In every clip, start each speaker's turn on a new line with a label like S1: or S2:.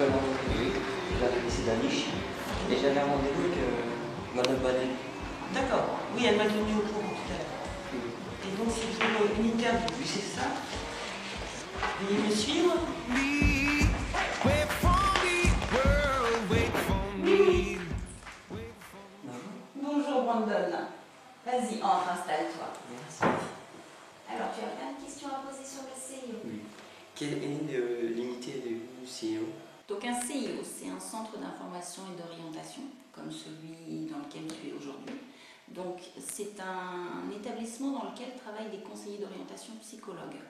S1: l'école en privé, le lycée d'Aniche, et j'avais un rendez-vous avec Madame Banet.
S2: D'accord, oui, elle m'a tenu au courant tout à l'heure. Et donc c'est pour une interview, c'est ça? Veuillez me suivre.
S3: Bonjour Brandon. Vas-y, entre, installe-toi.
S1: Merci.
S3: Alors, tu as plein de questions à poser sur le CIO.
S1: Oui. Quelle est l'unité du CIO?
S3: Donc un CIO, c'est un centre d'information et d'orientation, comme celui dans lequel tu es aujourd'hui. Donc c'est un établissement dans lequel travaillent des conseillers d'orientation psychologues.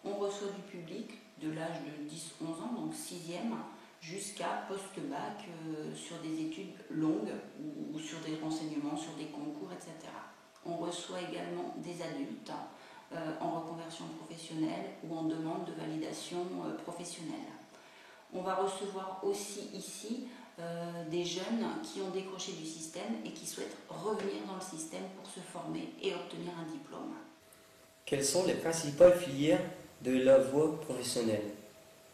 S3: On reçoit du public de l'âge de 10-11 ans, donc 6e, jusqu'à post-bac sur des études longues ou sur des renseignements, sur des concours, etc. On reçoit également des adultes en reconversion professionnelle ou en demande de validation professionnelle. On va recevoir aussi ici des jeunes qui ont décroché du système et qui souhaitent revenir dans le système pour se former et obtenir un diplôme.
S1: Quelles sont les principales filières de la voie professionnelle?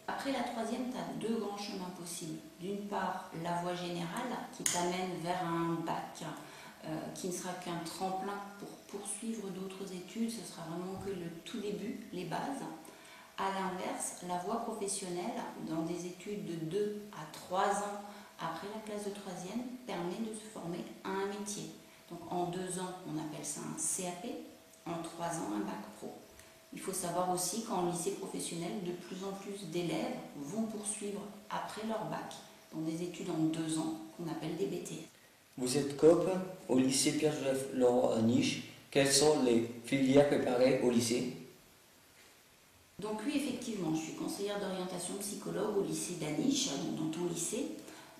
S3: Après la 3e, tu as 2 grands chemins possibles. D'une part, la voie générale qui t'amène vers un bac qui ne sera qu'un tremplin pour poursuivre d'autres études. Ce sera vraiment que le tout début, les bases. A l'inverse, la voie professionnelle, dans des études de 2 à 3 ans après la classe de 3e, permet de se former à un métier. Donc en 2 ans, on appelle ça un CAP, en 3 ans, un bac pro. Il faut savoir aussi qu'en lycée professionnel, de plus en plus d'élèves vont poursuivre après leur bac dans des études en 2 ans qu'on appelle des BT.
S1: Vous êtes COP au lycée Pierre-Joseph-Laurent à Niche. Quelles sont les filières préparées au lycée?
S3: Donc oui, effectivement, je suis conseillère d'orientation psychologue au lycée d'Aniche, dans ton lycée.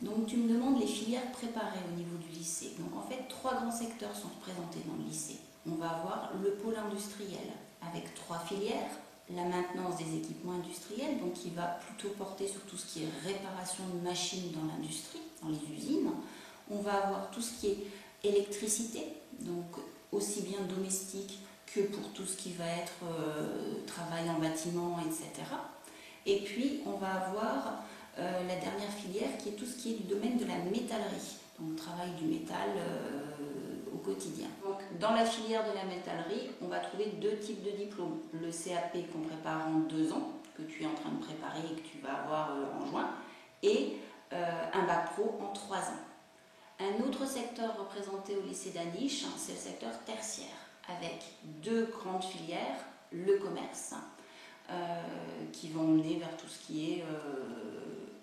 S3: Donc tu me demandes les filières préparées au niveau du lycée. Donc en fait, 3 grands secteurs sont représentés dans le lycée. On va avoir le pôle industriel avec 3 filières. La maintenance des équipements industriels, donc qui va plutôt porter sur tout ce qui est réparation de machines dans l'industrie, dans les usines. On va avoir tout ce qui est électricité, donc aussi bien domestique que pour tout ce qui va être travail en bâtiment, etc. Et puis, on va avoir la dernière filière qui est tout ce qui est du domaine de la métallerie, donc travail du métal au quotidien. Donc, dans la filière de la métallerie, on va trouver 2 types de diplômes. Le CAP qu'on prépare en 2 ans, que tu es en train de préparer et que tu vas avoir en juin, et un bac pro en 3 ans. Un autre secteur représenté au lycée d'Aniche, c'est le secteur tertiaire, avec 2 grandes filières, le commerce, qui vont mener vers tout ce qui est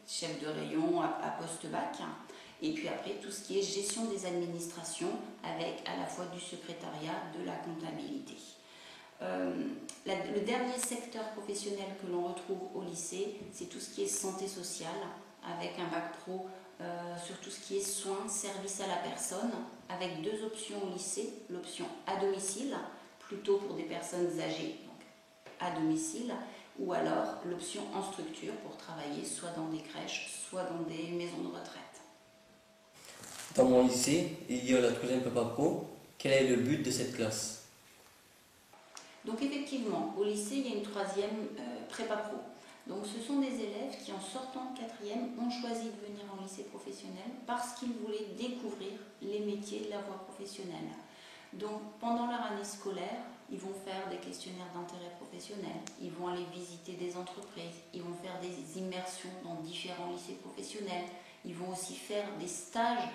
S3: chef de rayon à post-bac, et puis après tout ce qui est gestion des administrations, avec à la fois du secrétariat, de la comptabilité. Le dernier secteur professionnel que l'on retrouve au lycée, c'est tout ce qui est santé sociale, avec un bac pro sur tout ce qui est soins, services à la personne, avec 2 options au lycée, l'option à domicile, plutôt pour des personnes âgées, donc à domicile, ou alors l'option en structure pour travailler soit dans des crèches, soit dans des maisons de retraite.
S1: Dans mon lycée, il y a la 3e prépa pro. Quel est le but de cette classe?
S3: Donc effectivement, au lycée, il y a une 3e prépa pro. Donc ce sont des élèves qui, en sortant de 4e, ont choisi de venir en lycée professionnel parce qu'ils voulaient découvrir les métiers de la voie professionnelle. Donc pendant leur année scolaire, ils vont faire des questionnaires d'intérêt professionnel, ils vont aller visiter des entreprises, ils vont faire des immersions dans différents lycées professionnels, ils vont aussi faire des stages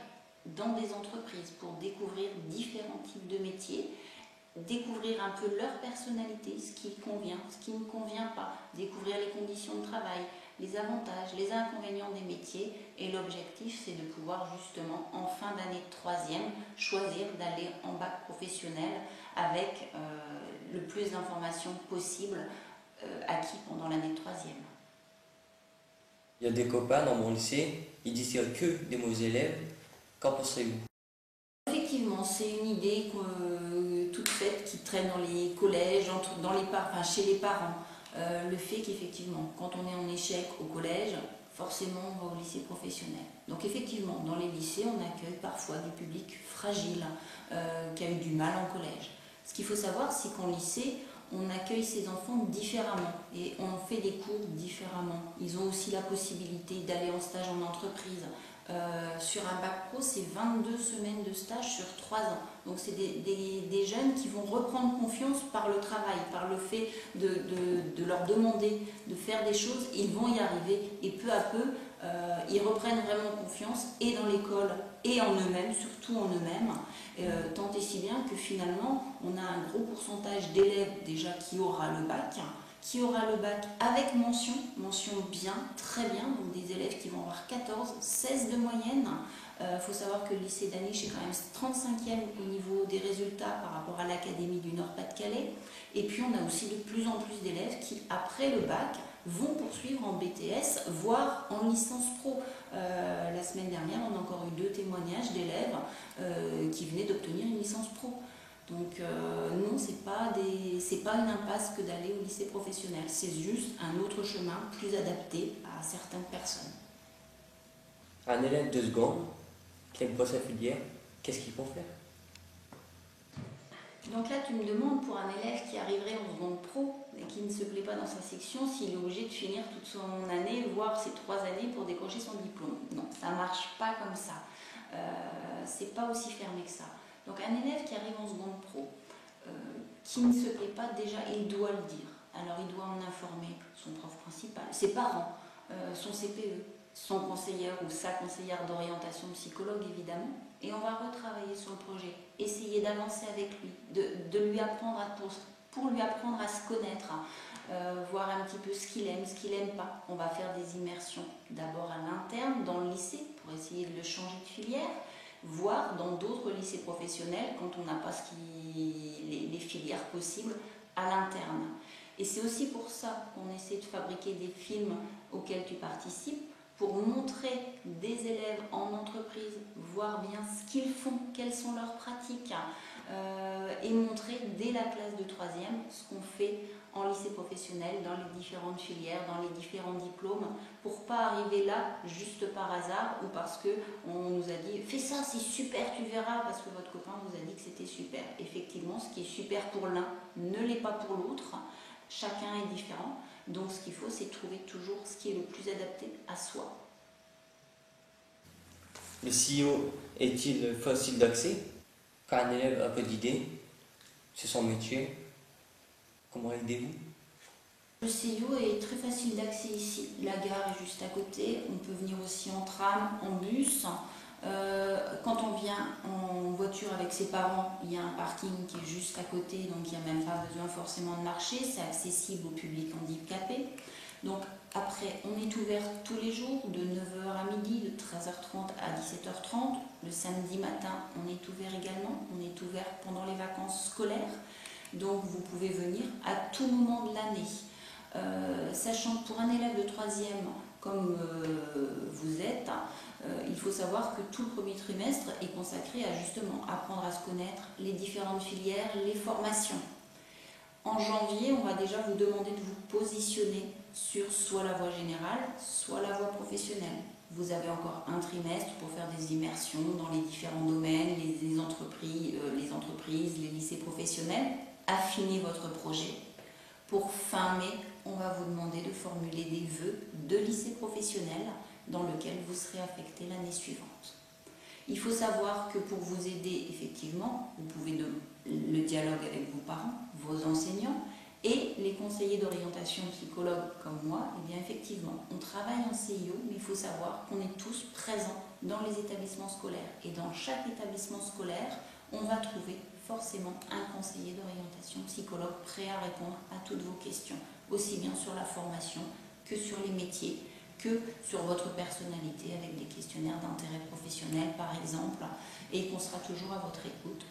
S3: dans des entreprises pour découvrir différents types de métiers, découvrir un peu leur personnalité, ce qui convient, ce qui ne convient pas, découvrir les conditions de travail, les avantages, les inconvénients des métiers. Et l'objectif, c'est de pouvoir justement, en fin d'année de 3e, choisir d'aller en bac professionnel avec le plus d'informations possible acquis pendant l'année de 3e.
S1: Il y a des copains dans mon lycée, ils disent qu'il n'y a que des mauvais élèves. Qu'en pensez-vous?
S3: Effectivement, c'est une idée toute faite qui traîne dans les collèges, chez les parents. Le fait qu'effectivement, quand on est en échec au collège, forcément on va au lycée professionnel. Donc effectivement, dans les lycées, on accueille parfois du public fragile qui a eu du mal en collège. Ce qu'il faut savoir, c'est qu'en lycée, on accueille ces enfants différemment et on fait des cours différemment. Ils ont aussi la possibilité d'aller en stage en entreprise. Sur un bac pro, c'est 22 semaines de stage sur 3 ans. Donc c'est des jeunes qui vont reprendre confiance par le travail, par le fait de leur demander de faire des choses. Ils vont y arriver et peu à peu, ils reprennent vraiment confiance et dans l'école et en eux-mêmes, surtout en eux-mêmes, tant et si bien que finalement, on a un gros pourcentage d'élèves déjà qui aura le bac avec mention bien, très bien, donc des élèves qui vont avoir 14, 16 de moyenne. Faut savoir que le lycée d'Aniche est quand même 35e au niveau des résultats par rapport à l'Académie du Nord-Pas-de-Calais. Et puis on a aussi de plus en plus d'élèves qui, après le bac, vont poursuivre en BTS, voire en licence pro. La semaine dernière, on a encore eu 2 témoignages d'élèves qui venaient d'obtenir une licence pro. Donc non, c'est pas une impasse que d'aller au lycée professionnel, c'est juste un autre chemin plus adapté à certaines personnes.
S1: Un élève de seconde qui n'aime pas sa filière, qu'est-ce qu'il faut faire?
S3: Donc là, tu me demandes pour un élève qui arriverait en seconde pro et qui ne se plaît pas dans sa section, s'il est obligé de finir toute son année, voire ses 3 années pour décrocher son diplôme. Non, ça ne marche pas comme ça. C'est pas aussi fermé que ça. Donc un élève qui arrive en seconde pro, qui ne se plaît pas, déjà, il doit le dire. Alors il doit en informer son prof principal, ses parents, son CPE, son conseiller ou sa conseillère d'orientation psychologue évidemment, et on va retravailler sur le projet, essayer d'avancer avec lui, de lui apprendre pour lui apprendre à se connaître, voir un petit peu ce qu'il aime pas. On va faire des immersions d'abord à l'interne dans le lycée pour essayer de le changer de filière, voire dans d'autres lycées professionnels quand on n'a pas les filières possibles à l'interne. Et c'est aussi pour ça qu'on essaie de fabriquer des films auxquels tu participes, pour montrer des élèves en entreprise, voir bien ce qu'ils font, quelles sont leurs pratiques, et montrer dès la classe de 3e ce qu'on fait en lycée professionnel, dans les différentes filières, dans les différents diplômes, pour pas arriver là juste par hasard ou parce qu'on nous a dit « fais ça, c'est super, tu verras » parce que votre copain vous a dit que c'était super. Effectivement, ce qui est super pour l'un ne l'est pas pour l'autre, chacun est différent. Donc ce qu'il faut, c'est trouver toujours ce qui est le plus adapté à soi.
S1: Le CIO est-il facile d'accès? Quand un élève a peu d'idées, c'est son métier, comment aidez-vous?
S3: Le CIO est très facile d'accès ici. La gare est juste à côté, on peut venir aussi en tram, en bus. Quand on vient en voiture avec ses parents, il y a un parking qui est juste à côté, donc il n'y a même pas besoin forcément de marcher, c'est accessible au public handicapé. Donc après, on est ouvert tous les jours, de 9h à midi, de 13h30 à 17h30. Le samedi matin, on est ouvert également, on est ouvert pendant les vacances scolaires, donc vous pouvez venir à tout moment de l'année. Sachant que pour un élève de 3e, comme vous êtes, il faut savoir que tout le premier trimestre est consacré à justement apprendre à se connaître, les différentes filières, les formations. En janvier, on va déjà vous demander de vous positionner sur soit la voie générale, soit la voie professionnelle. Vous avez encore un trimestre pour faire des immersions dans les différents domaines, les entreprises, les lycées professionnels. Affinez votre projet. Pour fin mai, on va vous demander de formuler des vœux de lycée professionnel dans lequel vous serez affecté l'année suivante. Il faut savoir que pour vous aider, effectivement, vous pouvez le dialogue avec vos parents, vos enseignants et les conseillers d'orientation psychologue comme moi. Eh bien, effectivement, on travaille en CIO, mais il faut savoir qu'on est tous présents dans les établissements scolaires. Et dans chaque établissement scolaire, on va trouver forcément un conseiller d'orientation psychologue prêt à répondre à toutes vos questions, aussi bien sur la formation que sur les métiers, que sur votre personnalité avec des questionnaires d'intérêt professionnel par exemple, et qu'on sera toujours à votre écoute